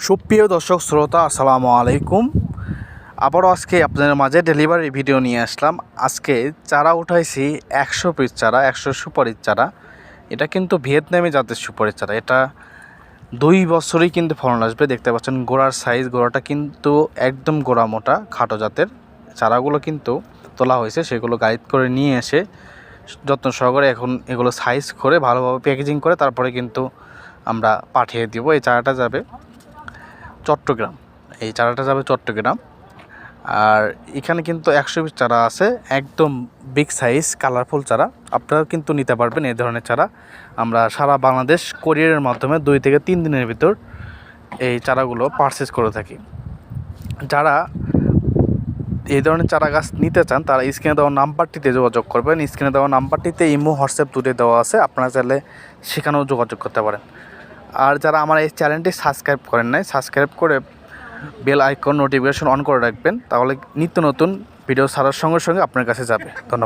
সুপ্রিয় দর্শক শ্রোতা, আসসালামু আলাইকুম। আবারও আজকে আপনাদের মাঝে ডেলিভারি ভিডিও নিয়ে আসলাম। আজকে চারা উঠাইছি 100 পিস চারা, 100 সুপারির চারা। এটা কিন্তু ভিয়েতনামি জাতের সুপারির চারা। এটা 2 বছরই কিন্তু ফলন আসবে। দেখতে পাচ্ছেন গোড়ার সাইজ, গোড়াটা কিন্তু একদম গোড়া মোটা খাটো জাতের। চারাগুলো কিন্তু তোলা হয়েছে, সেগুলো গাইড করে নিয়ে এসে যত্ন সহকারে এখন এগুলো সাইজ করে ভালোভাবে প্যাকেজিং করে তারপরে কিন্তু আমরা পাঠিয়ে দিব। এই চারাটা যাবে চট্টগ্রাম, এই চারাটা যাবে চট্টগ্রাম। আর এখানে কিন্তু 100 পিস চারা আছে, একদম বিগ সাইজ কালারফুল চারা। আপনারা কিন্তু নিতে পারবেন এই ধরনের চারা। আমরা সারা বাংলাদেশ কোরিয়ারের মাধ্যমে 2 থেকে 3 দিনের ভিতর এই চারাগুলো পারচেজ করে থাকি। যারা এই ধরনের চারা গাছ নিতে চান তারা স্ক্রিনে দেওয়া নাম্বারটিতে যোগাযোগ করবেন। স্ক্রিনে দেওয়া নাম্বারটিতে ইমো, হোয়াটসঅ্যাপ দুটোই দেওয়া আছে, আপনারা চাইলে সেখানেও যোগাযোগ করতে পারেন। আর যারা আমার এই চ্যানেলটি সাবস্ক্রাইব করেন নাই, সাবস্ক্রাইব করে বেল আইকন নোটিফিকেশন অন করে রাখবেন, তাহলে নিত্য নতুন ভিডিও ছাড়ার সঙ্গে সঙ্গে আপনার কাছে যাবে। ধন্যবাদ।